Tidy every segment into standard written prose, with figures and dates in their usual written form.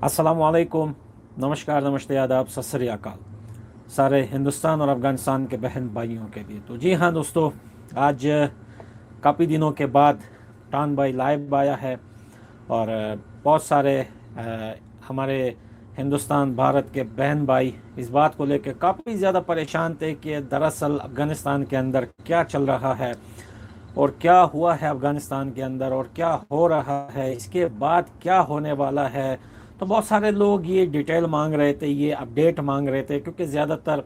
अस्सलामुअलैकुम, नमस्कार, नमस्ते, आदाब, सत श्री अकाल सारे हिंदुस्तान और अफ़गानिस्तान के बहन भाइयों के लिए। तो जी हाँ दोस्तों, आज काफ़ी दिनों के बाद टान भाई लाइव आया है और बहुत सारे हमारे हिंदुस्तान भारत के बहन भाई इस बात को लेकर काफ़ी ज़्यादा परेशान थे कि दरअसल अफ़गानिस्तान के अंदर क्या चल रहा है और क्या हुआ है अफ़गानिस्तान के अंदर और क्या हो रहा है, इसके बाद क्या होने वाला है। तो बहुत सारे लोग ये डिटेल मांग रहे थे, ये अपडेट मांग रहे थे, क्योंकि ज़्यादातर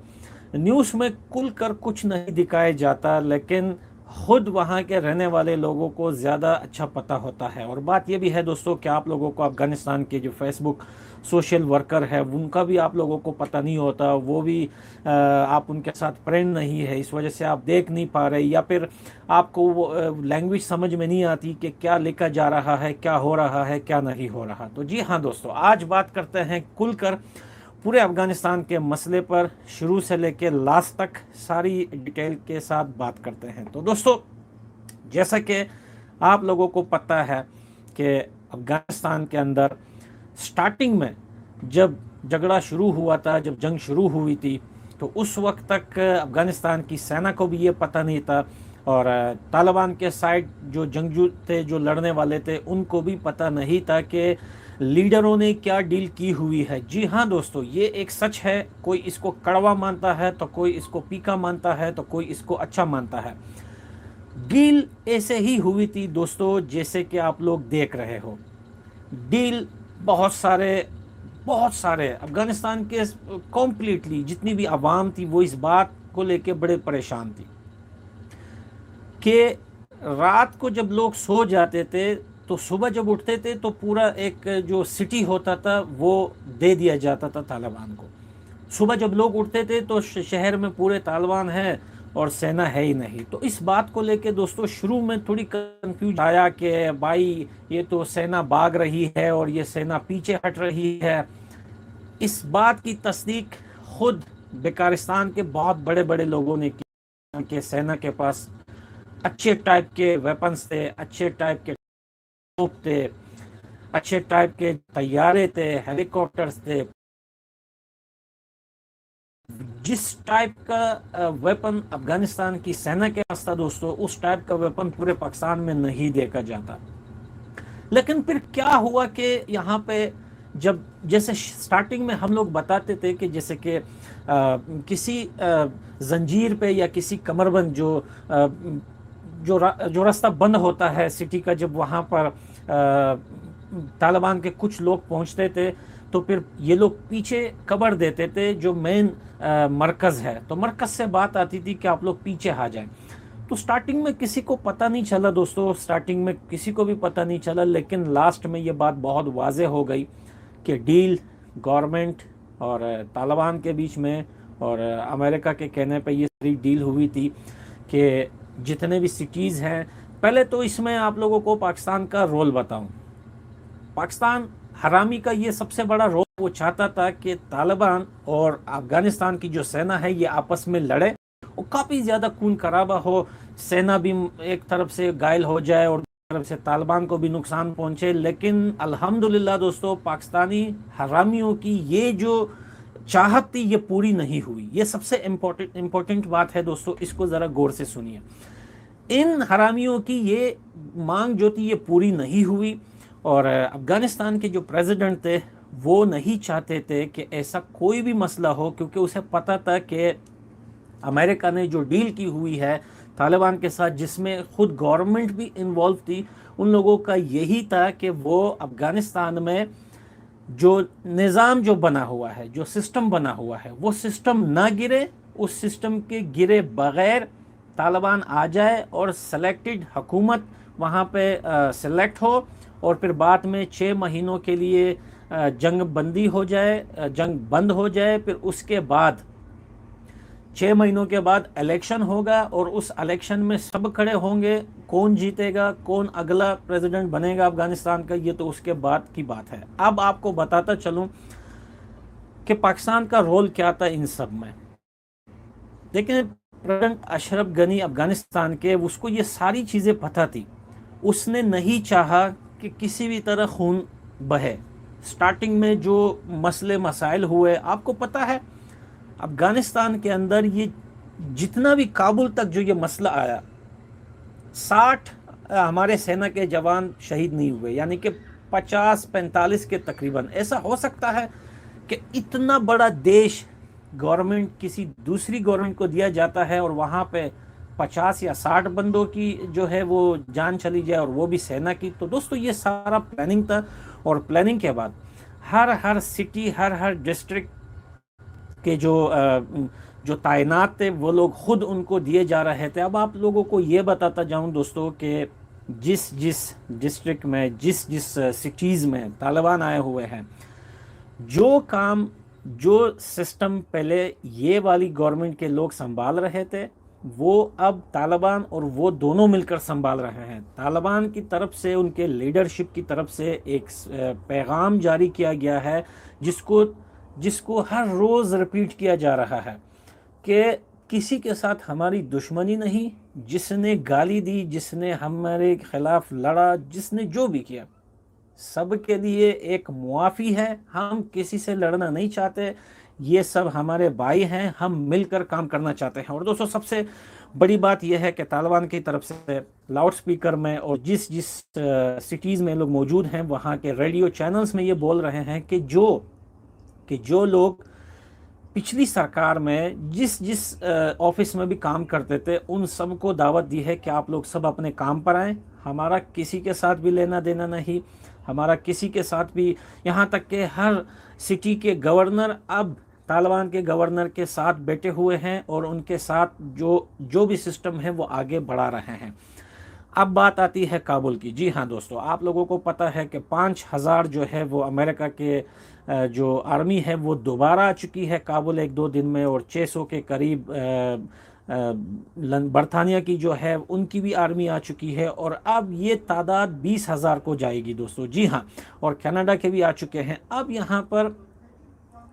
न्यूज़ में खुल कर कुछ नहीं दिखाया जाता, लेकिन खुद वहाँ के रहने वाले लोगों को ज़्यादा अच्छा पता होता है। और बात ये भी है दोस्तों कि आप लोगों को अफ़गानिस्तान के जो फेसबुक सोशल वर्कर है उनका भी आप लोगों को पता नहीं होता, वो भी आप उनके साथ फ्रेंड नहीं है, इस वजह से आप देख नहीं पा रहे, या फिर आपको वो लैंग्वेज समझ में नहीं आती कि क्या लिखा जा रहा है, क्या हो रहा है, क्या नहीं हो रहा। तो जी हाँ दोस्तों, आज बात करते हैं खुलकर पूरे अफ़गानिस्तान के मसले पर, शुरू से लेकर लास्ट तक सारी डिटेल के साथ बात करते हैं। तो दोस्तों, जैसा कि आप लोगों को पता है कि अफ़गानिस्तान के अंदर स्टार्टिंग में जब झगड़ा शुरू हुआ था, जब जंग शुरू हुई थी, तो उस वक्त तक अफ़गानिस्तान की सेना को भी ये पता नहीं था और तालिबान के साइड जो जंगजू थे, जो लड़ने वाले थे, उनको भी पता नहीं था कि लीडरों ने क्या डील की हुई है। जी हाँ दोस्तों, ये एक सच है। कोई इसको कड़वा मानता है तो कोई इसको फीका मानता है तो कोई इसको अच्छा मानता है। डील ऐसे ही हुई थी दोस्तों, जैसे कि आप लोग देख रहे हो। डील बहुत सारे अफगानिस्तान के कॉम्प्लीटली जितनी भी आवाम थी वो इस बात को लेके बड़े परेशान थी कि रात को जब लोग सो जाते थे तो सुबह जब उठते थे तो पूरा एक जो सिटी होता था वो दे दिया जाता था तालिबान को। सुबह जब लोग उठते थे तो शहर में पूरे तालिबान है और सेना है ही नहीं। तो इस बात को लेके दोस्तों शुरू में थोड़ी कंफ्यूज आया कि भाई ये तो सेना भाग रही है और ये सेना पीछे हट रही है। इस बात की तस्दीक खुद बेकारिस्तान के बहुत बड़े बड़े लोगों ने की कि सेना के पास अच्छे टाइप के वेपन्स थे, अच्छे टाइप के तोप थे, अच्छे टाइप के तैयारे थे, हेलीकॉप्टर्स थे। जिस टाइप का वेपन अफगानिस्तान की सेना के पास था दोस्तों, उस टाइप का वेपन पूरे पाकिस्तान में नहीं देखा जाता। लेकिन फिर क्या हुआ कि यहाँ पे जब जैसे स्टार्टिंग में हम लोग बताते थे कि जैसे कि किसी जंजीर पे या किसी कमरबंद जो रास्ता बंद होता है सिटी का, जब वहाँ पर तालिबान के कुछ लोग पहुँचते थे तो फिर ये लोग पीछे कबर देते थे जो मेन मरकज़ है। तो मरकज़ से बात आती थी कि आप लोग पीछे आ जाएं। तो स्टार्टिंग में किसी को पता नहीं चला दोस्तों, स्टार्टिंग में किसी को भी पता नहीं चला, लेकिन लास्ट में ये बात बहुत वाज़े हो गई कि डील गवर्नमेंट और तालिबान के बीच में और अमेरिका के कहने पे ये सारी डील हुई थी कि जितने भी सिटीज़ हैं। पहले तो इसमें आप लोगों को पाकिस्तान का रोल बताऊं। पाकिस्तान हरामी का ये सबसे बड़ा रोल, वो चाहता था कि तालिबान और अफगानिस्तान की जो सेना है ये आपस में लड़े और काफ़ी ज़्यादा खून खराबा हो, सेना भी एक तरफ से घायल हो जाए और तरफ से तालिबान को भी नुकसान पहुंचे। लेकिन अल्हम्दुलिल्लाह दोस्तों, पाकिस्तानी हरामियों की ये जो चाहत थी ये पूरी नहीं हुई। ये सबसे इम्पोर्टेंट बात है दोस्तों, इसको ज़रा गौर से सुनिए। इन हरामियों की ये मांग जो थी ये पूरी नहीं हुई और अफगानिस्तान के जो प्रेसिडेंट थे वो नहीं चाहते थे कि ऐसा कोई भी मसला हो, क्योंकि उसे पता था कि अमेरिका ने जो डील की हुई है तालिबान के साथ, जिसमें खुद गवर्नमेंट भी इन्वॉल्व थी, उन लोगों का यही था कि वो अफगानिस्तान में जो निज़ाम जो बना हुआ है, जो सिस्टम बना हुआ है, वो सिस्टम ना गिरे। उस सिस्टम के गिरे बगैर तालिबान आ जाए और सेलेक्टेड हुकूमत वहाँ पे सेलेक्ट हो और फिर बाद में 6 महीनों के लिए जंग बंदी हो जाए, जंग बंद हो जाए। फिर उसके बाद 6 महीनों के बाद इलेक्शन होगा और उस इलेक्शन में सब खड़े होंगे, कौन जीतेगा, कौन अगला प्रेसिडेंट बनेगा अफगानिस्तान का, ये तो उसके बाद की बात है। अब आपको बताता चलूं कि पाकिस्तान का रोल क्या था इन सब में। देखिए, प्रेसिडेंट अशरफ गनी अफगानिस्तान के, उसको ये सारी चीज़ें पता थी। उसने नहीं चाहा कि किसी भी तरह खून बहे, स्टार्टिंग में जो मसले मसाइल हुए, आपको पता है अफगानिस्तान के अंदर ये जितना भी काबुल तक जो ये मसला आया, 60 हमारे सेना के जवान शहीद नहीं हुए, यानी कि 50-45 के तकरीबन। ऐसा हो सकता है कि इतना बड़ा देश गवर्नमेंट किसी दूसरी गवर्नमेंट को दिया जाता है और वहाँ पे 50 या 60 बंदों की जो है वो जान चली जाए, और वो भी सेना की। तो दोस्तों ये सारा प्लानिंग था, और प्लानिंग के बाद हर सिटी, हर डिस्ट्रिक्ट के जो तैनात थे वो लोग खुद उनको दिए जा रहे थे। अब आप लोगों को ये बताता जाऊं दोस्तों कि जिस जिस डिस्ट्रिक्ट में, जिस जिस सिटीज़ में तालिबान आए हुए हैं, जो काम, जो सिस्टम पहले ये वाली गवर्नमेंट के लोग संभाल रहे थे, वो अब तालिबान और वो दोनों मिलकर संभाल रहे हैं। तालिबान की तरफ से, उनके लीडरशिप की तरफ से एक पैगाम जारी किया गया है, जिसको हर रोज़ रिपीट किया जा रहा है कि किसी के साथ हमारी दुश्मनी नहीं। जिसने गाली दी, जिसने हमारे खिलाफ लड़ा, जिसने जो भी किया, सबके लिए एक मुआफ़ी है। हम किसी से लड़ना नहीं चाहते, ये सब हमारे भाई हैं, हम मिलकर काम करना चाहते हैं। और दोस्तों सबसे बड़ी बात यह है कि तालिबान की तरफ से लाउड स्पीकर में और जिस जिस सिटीज़ में लोग मौजूद हैं, वहाँ के रेडियो चैनल्स में ये बोल रहे हैं कि जो लोग पिछली सरकार में जिस जिस ऑफिस में भी काम करते थे, उन सबको दावत दी है कि आप लोग सब अपने काम पर आएँ। हमारा किसी के साथ भी लेना देना नहीं, हमारा किसी के साथ भी, यहाँ तक कि हर सिटी के गवर्नर अब तालिबान के गवर्नर के साथ बैठे हुए हैं और उनके साथ जो भी सिस्टम है वो आगे बढ़ा रहे हैं। अब बात आती है काबुल की। जी हाँ दोस्तों, आप लोगों को पता है कि 5000 जो है वो अमेरिका के जो आर्मी है वो दोबारा आ चुकी है काबुल 1-2 दिन में, और 600 के करीब बरतानिया की जो है उनकी भी आर्मी आ चुकी है, और अब ये तादाद 20,000 को जाएगी दोस्तों। जी हाँ, और कनाडा के भी आ चुके हैं। अब यहाँ पर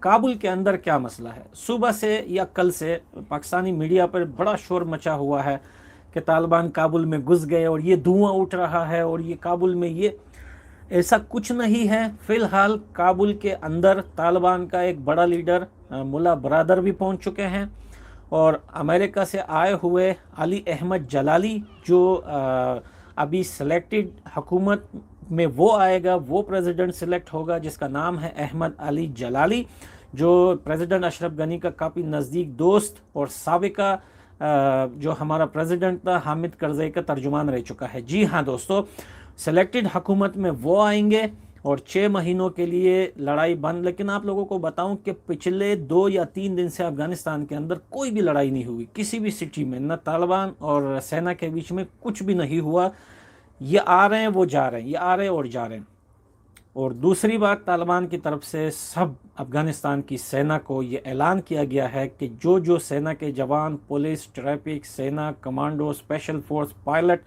काबुल के अंदर क्या मसला है, सुबह से या कल से पाकिस्तानी मीडिया पर बड़ा शोर मचा हुआ है कि तालिबान काबुल में घुस गए और ये धुआं उठ रहा है और ये काबुल में ये, ऐसा कुछ नहीं है। फिलहाल काबुल के अंदर तालिबान का एक बड़ा लीडर मुल्ला बरादर भी पहुंच चुके हैं, और अमेरिका से आए हुए अली अहमद जलाली जो अभी सिलेक्टेड हुकूमत में वो आएगा, वो प्रेसिडेंट सिलेक्ट होगा, जिसका नाम है अहमद अली जलाली, जो प्रेसिडेंट अशरफ गनी का काफ़ी नज़दीक दोस्त और साबिका जो हमारा प्रेसिडेंट था हामिद करज़ई का तर्जुमान रह चुका है। जी हाँ दोस्तों, सेलेक्टेड हुकूमत में वो आएंगे और 6 महीनों के लिए लड़ाई बंद। लेकिन आप लोगों को बताऊं कि पिछले 2 या 3 दिन से अफगानिस्तान के अंदर कोई भी लड़ाई नहीं हुई, किसी भी सिटी में, न तालिबान और सेना के बीच में कुछ भी नहीं हुआ। ये आ रहे हैं, वो जा रहे हैं, ये आ रहे हैं और जा रहे हैं। और दूसरी बात, तालिबान की तरफ से सब अफगानिस्तान की सेना को ये ऐलान किया गया है कि जो सेना के जवान, पुलिस, ट्रैफिक, सेना, कमांडो, स्पेशल फोर्स, पायलट,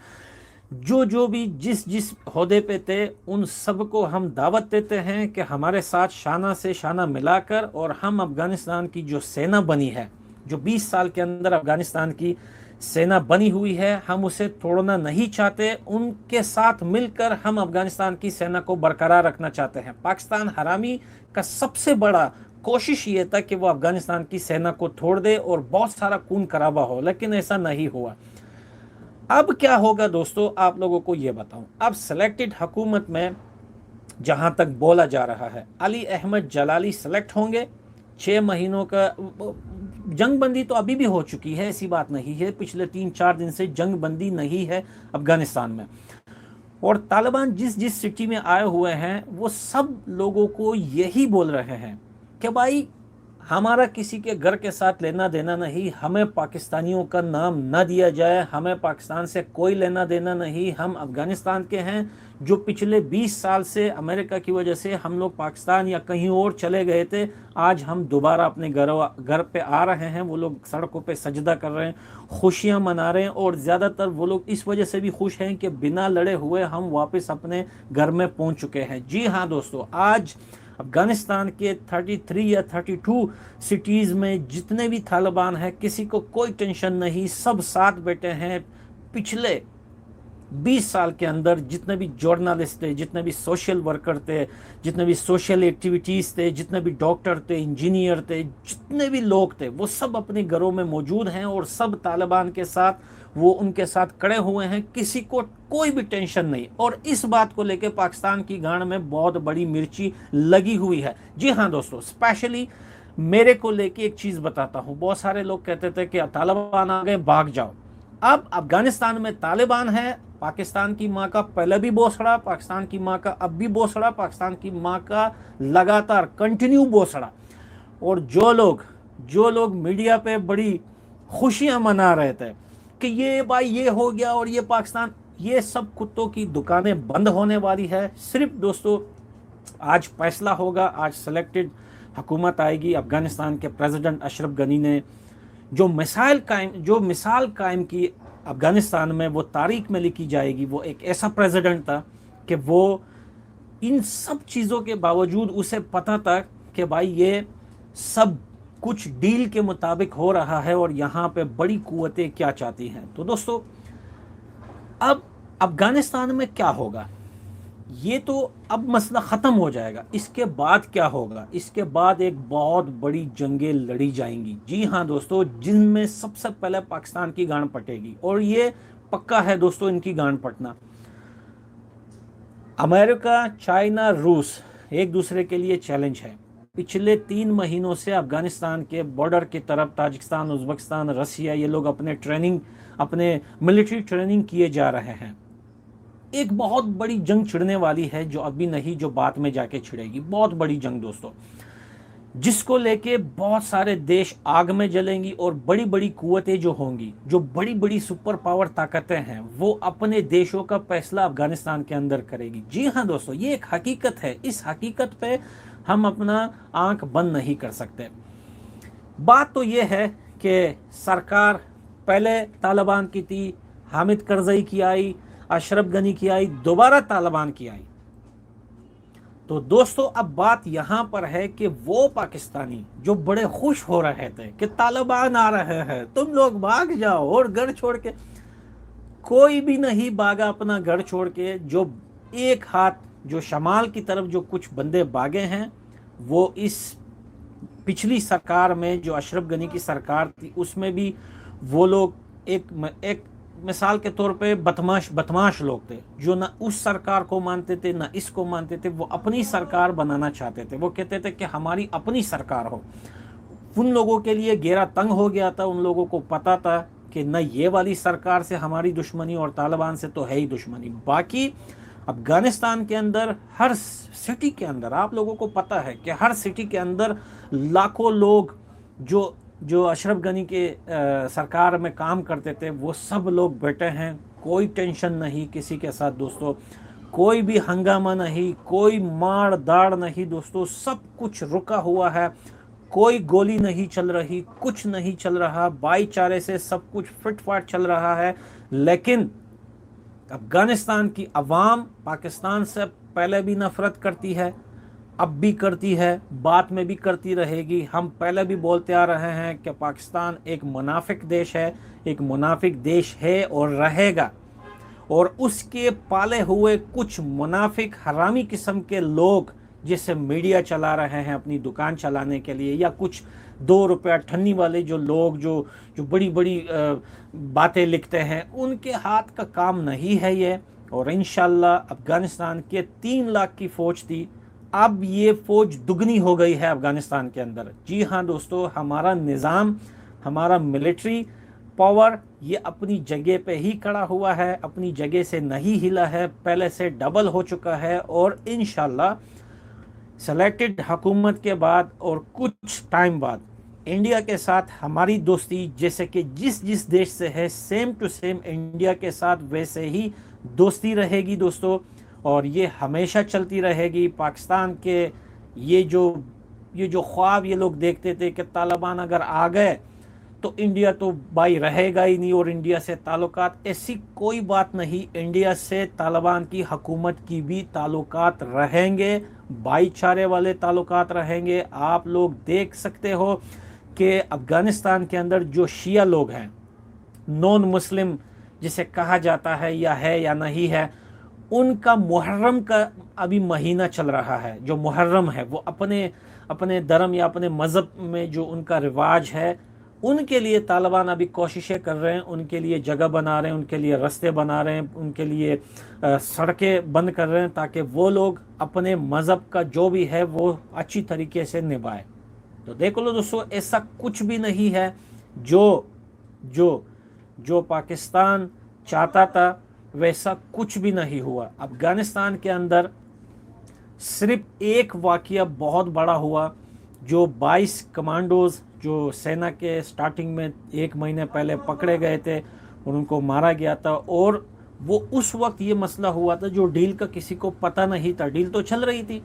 जो भी जिस ओहदे पे थे, उन सबको हम दावत देते हैं कि हमारे साथ शाना से शाना मिलाकर, और हम अफगानिस्तान की जो सेना बनी है, जो 20 साल के अंदर अफगानिस्तान की सेना बनी हुई है, हम उसे तोड़ना नहीं चाहते। उनके साथ मिलकर हम अफगानिस्तान की सेना को बरकरार रखना चाहते हैं। पाकिस्तान हरामी का सबसे बड़ा कोशिश ये था कि वो अफगानिस्तान की सेना को तोड़ दे और बहुत सारा खून खराबा हो, लेकिन ऐसा नहीं हुआ। अब क्या होगा दोस्तों, आप लोगों को ये बताऊं। अब सिलेक्टेड हुकूमत में जहां तक बोला जा रहा है, अली अहमद जलाली सेलेक्ट होंगे। 6 महीनों का जंगबंदी तो अभी भी हो चुकी है, ऐसी बात नहीं है। पिछले 3-4 दिन से जंगबंदी नहीं है अफगानिस्तान में। और तालिबान जिस जिस सिटी में आए हुए हैं, वो सब लोगों को यही बोल रहे हैं कि भाई हमारा किसी के घर के साथ लेना देना नहीं, हमें पाकिस्तानियों का नाम ना दिया जाए, हमें पाकिस्तान से कोई लेना देना नहीं। हम अफगानिस्तान के हैं, जो पिछले 20 साल से अमेरिका की वजह से हम लोग पाकिस्तान या कहीं और चले गए थे, आज हम दोबारा अपने घर पे आ रहे हैं। वो लोग सड़कों पे सजदा कर रहे हैं, खुशियां मना रहे हैं, और ज़्यादातर वो लोग इस वजह से भी खुश हैं कि बिना लड़े हुए हम वापस अपने घर में पहुंच चुके हैं। जी हाँ दोस्तों, आज अफगानिस्तान के 33 या 32 सिटीज़ में जितने भी तालिबान हैं, किसी को कोई टेंशन नहीं, सब साथ बैठे हैं। पिछले 20 साल के अंदर जितने भी जर्नलिस्ट थे, जितने भी सोशल वर्कर थे, जितने भी सोशल एक्टिविटीज़ थे, जितने भी डॉक्टर थे, इंजीनियर थे, जितने भी लोग थे, वो सब अपने घरों में मौजूद हैं और सब तालिबान के साथ, वो उनके साथ खड़े हुए हैं। किसी को कोई भी टेंशन नहीं। और इस बात को लेकर पाकिस्तान की गांड में बहुत बड़ी मिर्ची लगी हुई है। जी हाँ दोस्तों, स्पेशली मेरे को लेके एक चीज़ बताता हूँ। बहुत सारे लोग कहते थे कि तालिबान आ गए, भाग जाओ। अब अफगानिस्तान में तालिबान है। पाकिस्तान की माँ का पहले भी बोसड़ा, पाकिस्तान की माँ का अब भी बोसड़ा, पाकिस्तान की माँ का लगातार कंटिन्यू बोसड़ा। और जो लोग मीडिया पे बड़ी खुशियां मना रहे थे कि ये भाई ये हो गया और ये पाकिस्तान, ये सब कुत्तों की दुकानें बंद होने वाली है। सिर्फ दोस्तों आज फैसला होगा, आज सेलेक्टेड हुकूमत आएगी। अफगानिस्तान के प्रेसिडेंट अशरफ गनी ने जो मिसाल कायम की अफगानिस्तान में, वो तारीख में लिखी जाएगी। वो एक ऐसा प्रेसिडेंट था कि वो इन सब चीज़ों के बावजूद उसे पता था कि भाई ये सब कुछ डील के मुताबिक हो रहा है और यहाँ पे बड़ी कुव्वतें क्या चाहती हैं। तो दोस्तों अब अफगानिस्तान में क्या होगा, ये तो अब मसला ख़त्म हो जाएगा। इसके बाद क्या होगा, इसके बाद एक बहुत बड़ी जंगें लड़ी जाएंगी। जी हाँ दोस्तों, जिनमें सबसे पहले पाकिस्तान की गांड पटेगी और ये पक्का है दोस्तों इनकी गांड पटना। अमेरिका, चाइना, रूस एक दूसरे के लिए चैलेंज है। पिछले 3 महीनों से अफगानिस्तान के बॉर्डर की तरफ ताजिकिस्तान, उज़्बेकिस्तान, रसिया, ये लोग अपने मिलिट्री ट्रेनिंग किए जा रहे हैं। एक बहुत बड़ी जंग छिड़ने वाली है, जो अभी नहीं, जो बाद में जाके छिड़ेगी। बहुत बड़ी जंग दोस्तों, जिसको लेके बहुत सारे देश आग में जलेंगी और बड़ी बड़ी कुव्वतें जो होंगी, जो बड़ी बड़ी सुपर पावर ताकतें हैं, वो अपने देशों का फैसला अफगानिस्तान के अंदर करेगी। जी हाँ दोस्तों, ये एक हकीकत है। इस हकीकत पे हम अपना आंख बंद नहीं कर सकते। बात तो ये है कि सरकार पहले तालिबान की थी, हामिद करज़ई की आई, अशरफ गनी की आई, दोबारा तालिबान की आई। तो दोस्तों अब बात यहां पर है कि वो पाकिस्तानी जो बड़े खुश हो रहे थे कि तालिबान आ रहे हैं, तुम लोग भाग जाओ, और घर छोड़ के कोई भी नहीं भागा अपना घर छोड़ के। जो एक हाथ जो शमाल की तरफ जो कुछ बंदे भागे हैं, वो इस पिछली सरकार में जो अशरफ गनी की सरकार थी, उसमें भी वो लोग एक मिसाल के तौर पे बदमाश लोग थे, जो ना उस सरकार को मानते थे ना इसको मानते थे। वो अपनी सरकार बनाना चाहते थे। वो कहते थे कि हमारी अपनी सरकार हो। उन लोगों के लिए घेरा तंग हो गया था। उन लोगों को पता था कि न ये वाली सरकार से हमारी दुश्मनी और तालिबान से तो है ही दुश्मनी। बाकी अफगानिस्तान के अंदर हर सिटी के अंदर, आप लोगों को पता है कि हर सिटी के अंदर लाखों लोग जो अशरफ गनी के सरकार में काम करते थे, वो सब लोग बैठे हैं। कोई टेंशन नहीं किसी के साथ दोस्तों, कोई भी हंगामा नहीं, कोई मार दाड़ नहीं दोस्तों, सब कुछ रुका हुआ है। कोई गोली नहीं चल रही, कुछ नहीं चल रहा, भाईचारे से सब कुछ फिटफाट चल रहा है। लेकिन अफगानिस्तान की अवाम पाकिस्तान से पहले भी नफरत करती है, अब भी करती है, बाद में भी करती रहेगी। हम पहले भी बोलते आ रहे हैं कि पाकिस्तान एक मुनाफिक देश है, एक मुनाफिक देश है और रहेगा। और उसके पाले हुए कुछ मुनाफिक हरामी किस्म के लोग, जैसे मीडिया चला रहे हैं अपनी दुकान चलाने के लिए, या कुछ 2 रुपया ठन्नी वाले जो लोग जो बड़ी बड़ी बातें लिखते हैं, उनके हाथ का काम नहीं है ये। और इंशाल्लाह अफगानिस्तान के 3 लाख की फ़ौज थी, अब ये फ़ौज दुगनी हो गई है अफगानिस्तान के अंदर। जी हाँ दोस्तों, हमारा निज़ाम, हमारा मिलिट्री पावर ये अपनी जगह पे ही खड़ा हुआ है, अपनी जगह से नहीं हिला है, पहले से डबल हो चुका है। और इंशाल्लाह सेलेक्टेड हुकूमत के बाद और कुछ टाइम बाद इंडिया के साथ हमारी दोस्ती जैसे कि जिस देश से है, सेम टू सेम इंडिया के साथ वैसे ही दोस्ती रहेगी दोस्तों। और ये हमेशा चलती रहेगी। पाकिस्तान के ये जो ख्वाब ये लोग देखते थे कि तालिबान अगर आ गए तो इंडिया तो भाई रहेगा ही नहीं और इंडिया से ताल्लुकात, ऐसी कोई बात नहीं। इंडिया से तालिबान की हुकूमत की भी ताल्लुकात रहेंगे, भाईचारे वाले ताल्लुकात रहेंगे। आप लोग देख सकते हो कि अफगानिस्तान के अंदर जो शिया लोग हैं, नॉन मुस्लिम जिसे कहा जाता है या नहीं है, उनका मुहर्रम का अभी महीना चल रहा है। जो मुहर्रम है वो अपने अपने धर्म या अपने मज़हब में जो उनका रिवाज है, उनके लिए तालिबान अभी कोशिशें कर रहे हैं, उनके लिए जगह बना रहे हैं, उनके लिए रास्ते बना रहे हैं, उनके लिए सड़कें बंद कर रहे हैं, ताकि वो लोग अपने मज़हब का जो भी है वो अच्छी तरीके से निभाए। तो देख लो दोस्तों, ऐसा कुछ भी नहीं है जो जो जो पाकिस्तान चाहता था, वैसा कुछ भी नहीं हुआ। अफगानिस्तान के अंदर सिर्फ एक वाकया बहुत बड़ा हुआ, जो 22 कमांडोज जो सेना के स्टार्टिंग में 1 महीने पहले पकड़े गए थे और उनको मारा गया था। और वो उस वक्त ये मसला हुआ था जो डील का किसी को पता नहीं था। डील तो चल रही थी,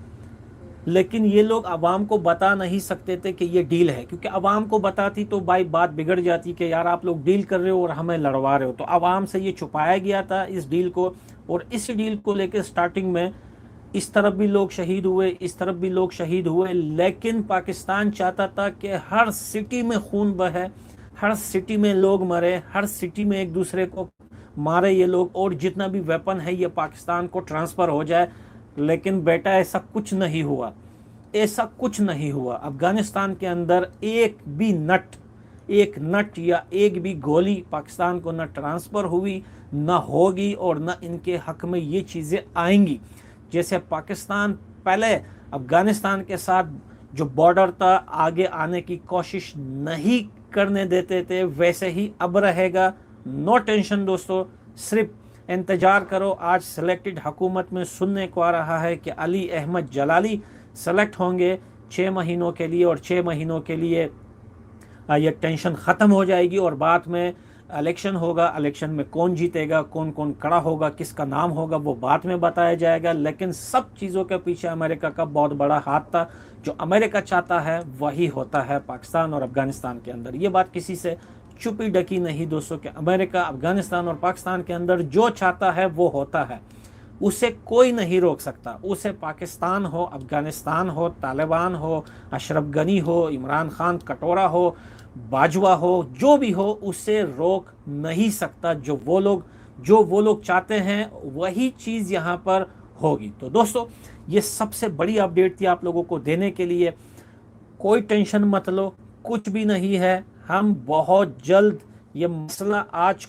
लेकिन ये लोग अवाम को बता नहीं सकते थे कि ये डील है, क्योंकि अवाम को बताती तो भाई बात बिगड़ जाती कि यार आप लोग डील कर रहे हो और हमें लड़वा रहे हो। तो अवाम से ये छुपाया गया था इस डील को, और इस डील को लेकर स्टार्टिंग में इस तरफ भी लोग शहीद हुए, इस तरफ भी लोग शहीद हुए। लेकिन पाकिस्तान चाहता था कि हर सिटी में खून बहे, हर सिटी में लोग मरे, हर सिटी में एक दूसरे को मारे ये लोग, और जितना भी वेपन है ये पाकिस्तान को ट्रांसफ़र हो जाए। लेकिन बेटा ऐसा कुछ नहीं हुआ, ऐसा कुछ नहीं हुआ। अफगानिस्तान के अंदर एक नट या एक भी गोली पाकिस्तान को न ट्रांसफ़र हुई, न होगी, और न इनके हक में ये चीज़ें आएंगी। जैसे पाकिस्तान पहले अफगानिस्तान के साथ जो बॉर्डर था आगे आने की कोशिश नहीं करने देते थे, वैसे ही अब रहेगा। नो टेंशन दोस्तों, सिर्फ इंतज़ार करो। आज सिलेक्टेड हुकूमत में सुनने को आ रहा है कि अली अहमद जलाली सेलेक्ट होंगे 6 महीनों के लिए, और 6 महीनों के लिए ये टेंशन ख़त्म हो जाएगी और बाद में इलेक्शन होगा। इलेक्शन में कौन जीतेगा, कौन कौन खड़ा होगा, किसका नाम होगा, वो बाद में बताया जाएगा। लेकिन सब चीज़ों के पीछे अमेरिका का बहुत बड़ा हाथ था। जो अमेरिका चाहता है वही होता है पाकिस्तान और अफगानिस्तान के अंदर। ये बात किसी से छुपी ढकी नहीं दोस्तों, कि अमेरिका अफगानिस्तान और पाकिस्तान के अंदर जो चाहता है वो होता है, उसे कोई नहीं रोक सकता। उसे पाकिस्तान हो, अफगानिस्तान हो, तालिबान हो, अशरफ गनी हो, इमरान खान कटोरा हो, बाजवा हो, जो भी हो, उसे रोक नहीं सकता। जो वो लोग चाहते हैं वही चीज़ यहाँ पर होगी। तो दोस्तों, ये सबसे बड़ी अपडेट थी आप लोगों को देने के लिए। कोई टेंशन मत लो, कुछ भी नहीं है। हम बहुत जल्द ये मसला आज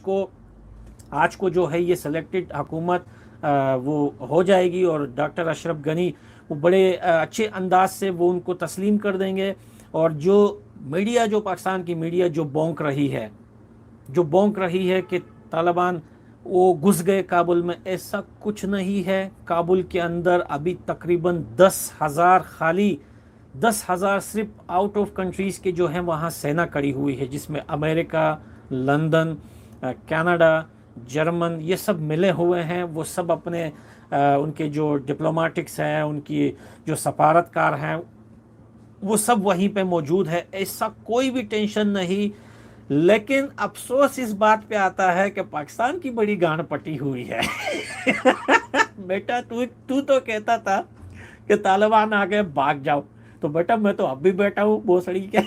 को जो है ये सिलेक्टेड हुकूमत वो हो जाएगी, और डॉक्टर अशरफ गनी वो बड़े अच्छे अंदाज से वो उनको तस्लीम कर देंगे। और जो मीडिया, जो पाकिस्तान की मीडिया जो बौंक रही है कि तालिबान वो घुस गए काबुल में, ऐसा कुछ नहीं है। काबुल के अंदर अभी तकरीबन 10,000 सिर्फ आउट ऑफ कंट्रीज़ के जो हैं वहाँ सेना खड़ी हुई है, जिसमें अमेरिका, लंदन, कनाडा, जर्मन, ये सब मिले हुए हैं। वो सब अपने उनके जो डिप्लोमेटिक्स हैं, उनकी जो सफारतकार हैं, वो सब वहीं पे मौजूद है। ऐसा कोई भी टेंशन नहीं। लेकिन अफसोस इस बात पे आता है कि पाकिस्तान की बड़ी गांड पटी हुई है। बेटा तू तो कहता था कि तालिबान आ गए भाग जाओ, तो बेटा मैं तो अब भी बैठा हूँ भोसड़ी के।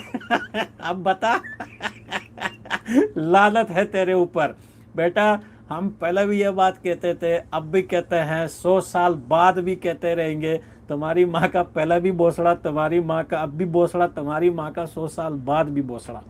अब बता। लानत है तेरे ऊपर बेटा। हम पहले भी ये बात कहते थे, अब भी कहते हैं, 100 साल बाद भी कहते रहेंगे। तुम्हारी माँ का पहला भी भोसड़ा, तुम्हारी माँ का अब भी भोसड़ा, तुम्हारी माँ का 100 साल बाद भी भोसड़ा।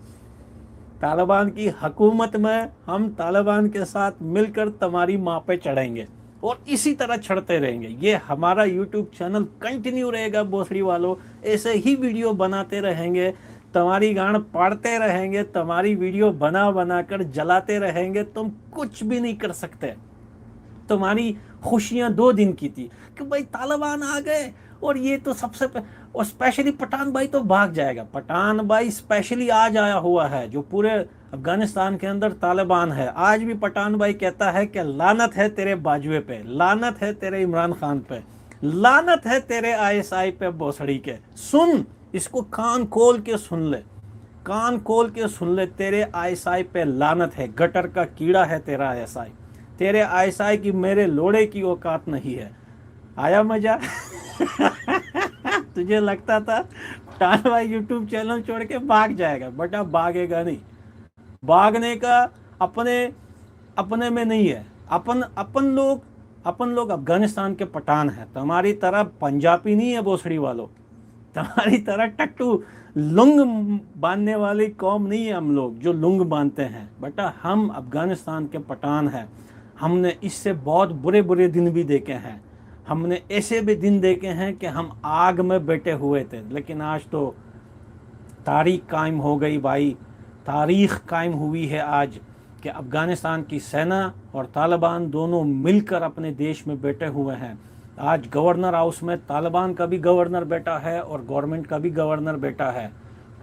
तालिबान की हुकूमत में हम तालिबान के साथ मिलकर तुम्हारी माँ पे चढ़ेंगे, और इसी तरह चढ़ते रहेंगे। ये हमारा यूट्यूब चैनल कंटिन्यू रहेगा भोसड़ी वालों। ऐसे ही वीडियो बनाते रहेंगे, तुम्हारी गांड पाड़ते रहेंगे, तुम्हारी वीडियो बना कर जलाते रहेंगे। तुम कुछ भी नहीं कर सकते। तुम्हारी खुशियां 2 दिन की थी कि भाई तालिबान आ गए, और ये तो और स्पेशली पठान भाई तो भाग जाएगा। पठान भाई स्पेशली आज आया हुआ है, जो पूरे अफगानिस्तान के अंदर तालिबान है। आज भी पठान भाई कहता है कि लानत है तेरे बाजुए पे, लानत है तेरे इमरान खान पे, लानत है तेरे ISI पे भोसड़ी के। सुन, इसको कान खोल के सुन ले, कान खोल के सुन ले। तेरे ISI पे लानत है, गटर का कीड़ा है तेरा ISI। तेरे ISI की मेरे लोड़े की औकात नहीं है। आया मजा? तुझे लगता था टान भाई यूट्यूब चैनल छोड़ के भाग जाएगा, बट अब भागेगा नहीं। भागने का अपने अपने में नहीं है। अपन लोग अफगानिस्तान के पठान हैं। तुम्हारी तरह पंजाबी नहीं है भोसड़ी वालों, तुम्हारी तरह टट्टू लुंग बांधने वाली कौम नहीं है हम लोग जो लुंग बांधते हैं। बेटा हम अफगानिस्तान के पठान हैं। हमने इससे बहुत बुरे बुरे दिन भी देखे हैं। हमने ऐसे भी दिन देखे हैं कि हम आग में बैठे हुए थे, लेकिन आज तो तारीख कायम हो गई भाई। तारीख कायम हुई है आज कि अफ़गानिस्तान की सेना और तालिबान दोनों मिलकर अपने देश में बैठे हुए हैं। आज गवर्नर हाउस में तालिबान का भी गवर्नर बैठा है और गवर्नमेंट का भी गवर्नर बैठा है।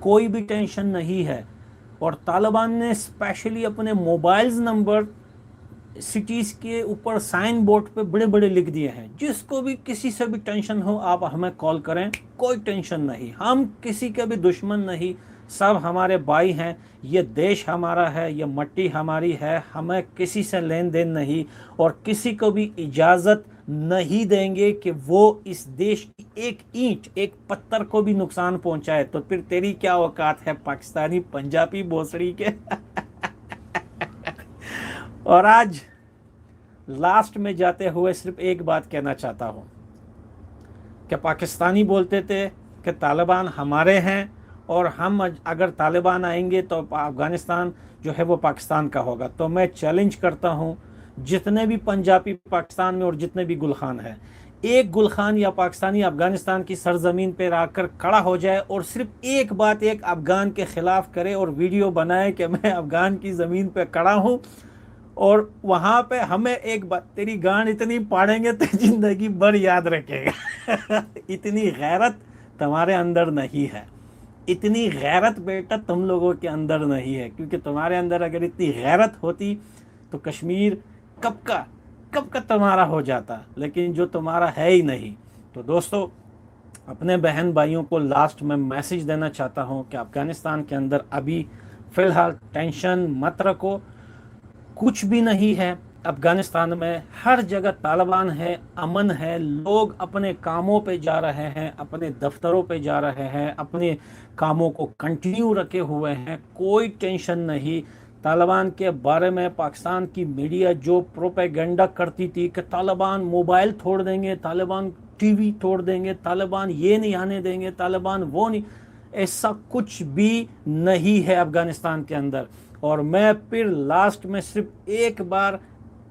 कोई भी टेंशन नहीं है। और तालिबान ने स्पेशली अपने मोबाइल्स नंबर सिटीज़ के ऊपर साइन बोर्ड पे बड़े बड़े लिख दिए हैं, जिसको भी किसी से भी टेंशन हो आप हमें कॉल करें, कोई टेंशन नहीं। हम किसी के भी दुश्मन नहीं, सब हमारे भाई हैं। ये देश हमारा है, ये मट्टी हमारी है, हमें किसी से लेन देन नहीं और किसी को भी इजाज़त नहीं देंगे कि वो इस देश की एक ईंट एक पत्थर को भी नुकसान पहुंचाए। तो फिर तेरी क्या औकात है पाकिस्तानी पंजाबी भोसड़ी के। और आज लास्ट में जाते हुए सिर्फ एक बात कहना चाहता हूँ कि पाकिस्तानी बोलते थे कि तालिबान हमारे हैं और हम अगर तालिबान आएंगे तो अफ़गानिस्तान जो है वो पाकिस्तान का होगा। तो मैं चैलेंज करता हूँ जितने भी पंजाबी पाकिस्तान में और जितने भी गुलखान हैं, एक गुलखान या पाकिस्तानी अफ़गानिस्तान की सरजमीन पर आकर खड़ा हो जाए और सिर्फ एक बात एक अफ़गान के ख़िलाफ़ करे और वीडियो बनाए कि मैं अफ़गान की ज़मीन पर खड़ा हूँ और वहाँ पे हमें एक बात तेरी गांड इतनी पाड़ेंगे तो ज़िंदगी भर याद रखेगा। इतनी गैरत तुम्हारे अंदर नहीं है। इतनी गैरत बेटा तुम लोगों के अंदर नहीं है, क्योंकि तुम्हारे अंदर अगर इतनी गैरत होती तो कश्मीर कब का तुम्हारा हो जाता, लेकिन जो तुम्हारा है ही नहीं। तो दोस्तों अपने बहन भाइयों को लास्ट में मैसेज देना चाहता हूँ कि अफ़गानिस्तान के अंदर अभी फ़िलहाल टेंशन मत रखो, कुछ भी नहीं है। अफ़गानिस्तान में हर जगह तालिबान है, अमन है, लोग अपने कामों पे जा रहे हैं, अपने दफ्तरों पे जा रहे हैं, अपने कामों को कंटिन्यू रखे हुए हैं, कोई टेंशन नहीं। तालिबान के बारे में पाकिस्तान की मीडिया जो प्रोपेगेंडा करती थी कि तालिबान मोबाइल तोड़ देंगे, तालिबान टीवी तोड़ देंगे, तालिबान ये नहीं आने देंगे, तालिबान वो नहीं, ऐसा कुछ भी नहीं है अफ़गानिस्तान के अंदर। और मैं फिर लास्ट में सिर्फ एक बार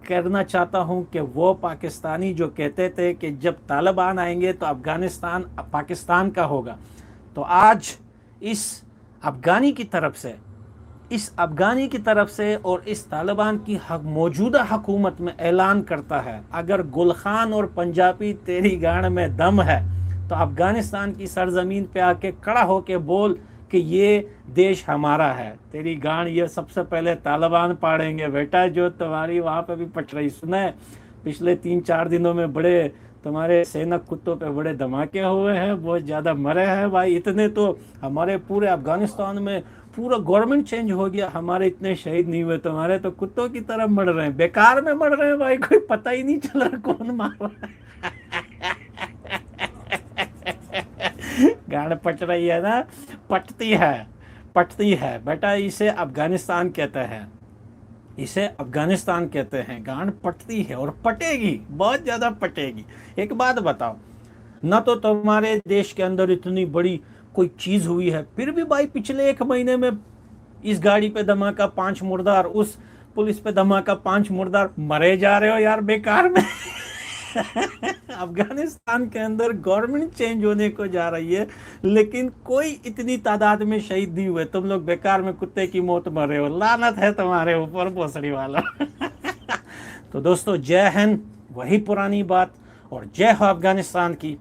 कहना चाहता हूं कि वो पाकिस्तानी जो कहते थे कि जब तालिबान आएंगे तो अफ़गानिस्तान पाकिस्तान का होगा, तो आज इस अफ़गानी की तरफ से और इस तालिबान की मौजूदा हुकूमत में ऐलान करता है, अगर गुलखान और पंजाबी तेरी गाड़ में दम है तो अफ़गानिस्तान की सरजमीन पे आके खड़ा होके बोल कि ये देश हमारा है। तेरी गांड ये सबसे पहले तालिबान पाड़ेंगे बेटा, जो तुम्हारी वहाँ पे भी पट रही। सुने पिछले 3-4 दिनों में बड़े तुम्हारे सेना कुत्तों पे बड़े धमाके हुए हैं, बहुत ज़्यादा मरे हैं भाई। इतने तो हमारे पूरे अफ़गानिस्तान में पूरा गवर्नमेंट चेंज हो गया, हमारे इतने शहीद नहीं हुए, तुम्हारे तो कुत्तों की तरह मर रहे हैं, बेकार में मर रहे हैं भाई, कोई पता ही नहीं चल रहा कौन मार रहा है। गाड़ पट रही है ना, पटती है बेटा, इसे अफ़गानिस्तान कहते हैं, इसे अफ़गानिस्तान कहते हैं। गांड पटती है और पटेगी, बहुत ज़्यादा पटेगी। एक बात बताओ ना, तो तुम्हारे देश के अंदर इतनी बड़ी कोई चीज़ हुई है, फिर भी भाई पिछले 1 महीने में इस गाड़ी पे धमाका 5 मुर्दार, उस पुलिस पे धमाका 5 मुर्दार, मरे जा रहे हो यार बेकार में। अफगानिस्तान के अंदर गवर्नमेंट चेंज होने को जा रही है, लेकिन कोई इतनी तादाद में शहीद नहीं हुए, तुम लोग बेकार में कुत्ते की मौत मर रहे हो। लानत है तुम्हारे ऊपर भोसड़ी वाला। तो दोस्तों जय हिंद, वही पुरानी बात, और जय हो अफगानिस्तान की।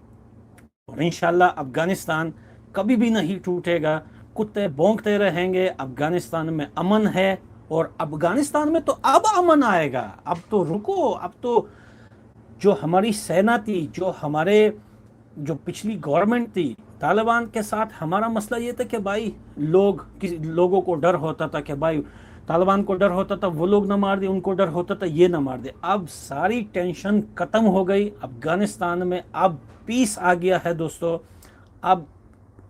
और इंशाल्लाह अफगानिस्तान कभी भी नहीं टूटेगा, कुत्ते भौंकते रहेंगे, अफगानिस्तान में अमन है। और अफगानिस्तान में तो अब अमन आएगा, अब तो रुको, अब तो जो हमारी सेना थी, जो पिछली गवर्नमेंट थी, तालिबान के साथ हमारा मसला ये था कि भाई लोगों को डर होता था कि भाई तालिबान को डर होता था वो लोग ना मार दे, उनको डर होता था ये ना मार दे। अब सारी टेंशन खत्म हो गई अफगानिस्तान में, अब पीस आ गया है दोस्तों। अब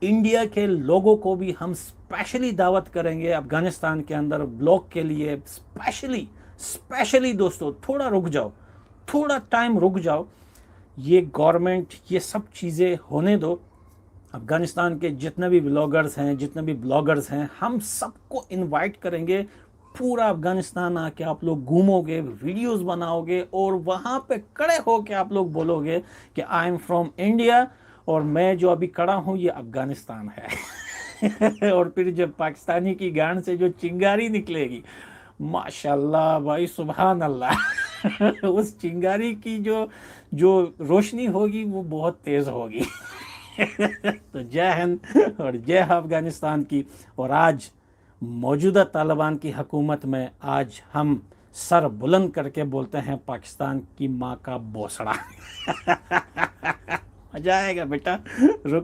इंडिया के लोगों को भी हम स्पेशली दावत करेंगे अफगानिस्तान के अंदर ब्लॉक के लिए, स्पेशली स्पेशली दोस्तों थोड़ा रुक जाओ, थोड़ा टाइम रुक जाओ, ये गवर्नमेंट ये सब चीज़ें होने दो। अफ़गानिस्तान के जितने भी व्लॉगर्स हैं, जितने भी ब्लॉगर्स हैं, हम सबको इनवाइट करेंगे। पूरा अफ़गानिस्तान आके आप लोग घूमोगे, वीडियोस बनाओगे और वहाँ पे खड़े होके आप लोग बोलोगे कि आई एम फ्रॉम इंडिया और मैं जो अभी खड़ा हूँ ये अफ़गानिस्तान है। और फिर जब पाकिस्तानी की गांड से जो चिंगारी निकलेगी, माशाल्लाह भाई, सुभान अल्लाह। उस चिंगारी की जो जो रोशनी होगी वो बहुत तेज़ होगी। तो जय हिंद और जय अफगानिस्तान की। और आज मौजूदा तालिबान की हुकूमत में आज हम सर बुलंद करके बोलते हैं पाकिस्तान की माँ का बोसड़ा। मजा आएगा बेटा। रुक